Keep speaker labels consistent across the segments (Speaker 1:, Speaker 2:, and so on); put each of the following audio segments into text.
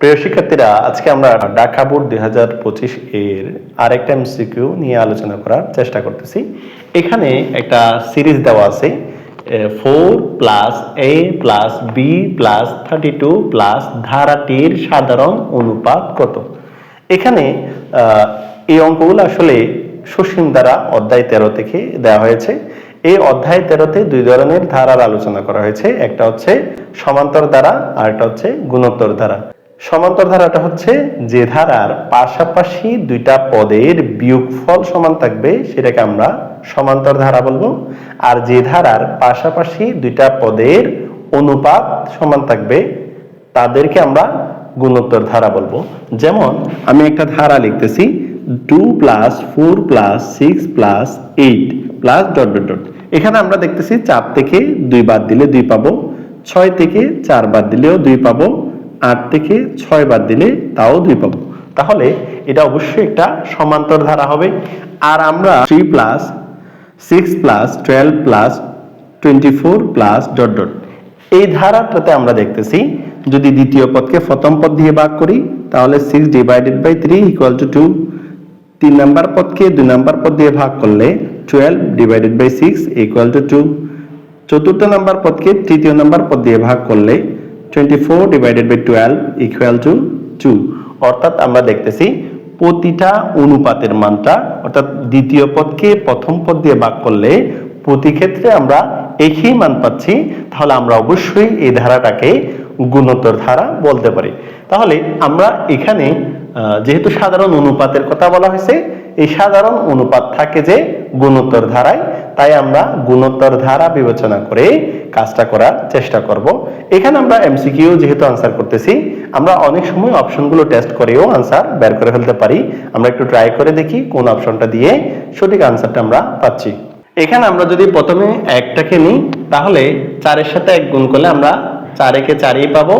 Speaker 1: প্রিয় শিক্ষার্থীরা, আজকে আমরা ঢাকা বোর্ড 2025 এর আরেকটা এমসিকিউ নিয়ে আলোচনা করার চেষ্টা করতেছি। এখানে একটা সিরিজ দেওয়া আছে 4 plus a plus b plus 32 plus ধারাটির সাধারণ অনুপাত কত। এখানে এই অঙ্কগুলো আসলে সুসীম দ্বারা অধ্যায় 13 থেকে দেওয়া হয়েছে। এই অধ্যায় 13তে দুই ধরনের ধারার আলোচনা করা হয়েছে, একটা হচ্ছে সমান্তর ধারা আর একটা হচ্ছে গুণোত্তর ধারা। সমান্তর ধারাটা হচ্ছে যে ধারার পাশাপাশি দুইটা পদের বিয়োগফল সমান থাকবে সেটাকে আমরা সমান্তর ধারা বলবো, আর যে ধারার পাশাপাশি দুইটা পদের অনুপাত সমান থাকবে তাদেরকে আমরা গুণোত্তর ধারা বলবো। যেমন আমি একটা ধারা লিখতেছি 2 plus 4 plus 6 plus 8 plus dot dot dot. এখানে আমরা দেখতেছি 4 থেকে 2 বাদ দিলে 2 পাবো, 6 থেকে 4 বাদ দিলেও 2 পাবো, 8 থেকে 6 বাদ দিলে তাও 2 পাবো। তাহলে এটা অবশ্যই একটা সমান্তর ধারা হবে। আর আমরা 3 plus 6 plus 12 plus 24 plus dot dot, এই ধারাটাতে আমরা দেখতেছি যদি দ্বিতীয় পদকে প্রথম পদ দিয়ে ভাগ করি তাহলে 6 divided by 3 equal to 2। 3 number পদকে 2 নাম্বার পদ দিয়ে ভাগ করলে 12 ডিভাইডেড বাই 6 ইকুয়াল টু 2। চতুর্থ নাম্বার পদকে তৃতীয় নাম্বার পদ দিয়ে ভাগ করলে 24 ডিভাইডেড বাই 12 ইকুয়াল টু 2। অর্থাৎ আমরা দেখতেছি প্রতিটা অনুপাতের মানটা, অর্থাৎ দ্বিতীয় পদকে প্রথম পদ দিয়ে ভাগ করলে প্রতি ক্ষেত্রে আমরা একই মান পাচ্ছি। তাহলে আমরা অবশ্যই এই ধারাটাকে গুণোত্তর ধারা বলতে পারি। তাহলে আমরা এখানে যেহেতু সাধারণ অনুপাতের কথা বলা হয়েছে, এই সাধারণ অনুপাত থাকে যে গুণোত্তর ধারায়, তাই আমরা গুণোত্তর ধারা বিবেচনা করে কাজটা করার চেষ্টা করব। এখানে আমরা এমসিকিউ যেহেতু আনসার করতেছি, আমরা অনেক সময় অপশনগুলো টেস্ট করেও আনসার বের করে ফেলতে পারি। আমরা একটু ট্রাই করে দেখি কোন অপশনটা দিয়ে সঠিক আনসারটা আমরা পাচ্ছি। এখানে আমরা যদি প্রথমে একটাকে নিই তাহলে 4 এর সাথে 1 গুণ করলে আমরা 4 একে 4ই পাবো,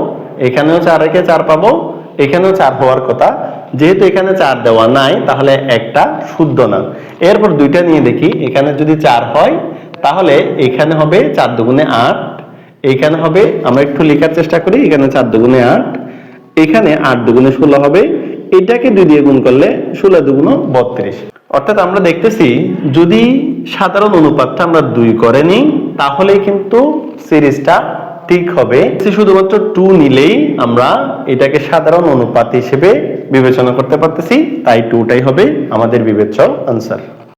Speaker 1: এখানেও 4 একে 4 পাবো, এখানেও 4 হওয়ার কথা। যেহেতু এখানে 4 দেওয়া নাই তাহলে একটা শুদ্ধ না। এরপর দুইটা নিয়ে দেখি, এখানে যদি 4 হয় তাহলে এখানে হবে 4 দুগুণে 8, এখানে হবে, আমরা একটু লেখার চেষ্টা করি, এখানে 4 দুগুণে 8, এখানে 8 দুগুণে 16 হবে, এটাকে 2 দিয়ে গুণ করলে 16 দুগুণ 32। অর্থাৎ আমরা দেখতেছি যদি সাধারণ অনুপাতটা আমরা 2 করে নিই তাহলে কিন্তু সিরিজটা ঠিক হবে। শুধুমাত্র 2 নিলেই আমরা এটাকে সাধারণ অনুপাত হিসেবে বিবেচনা করতে পারতেছি, তাই 2টাই হবে আমাদের বিবেচ্য আনসার।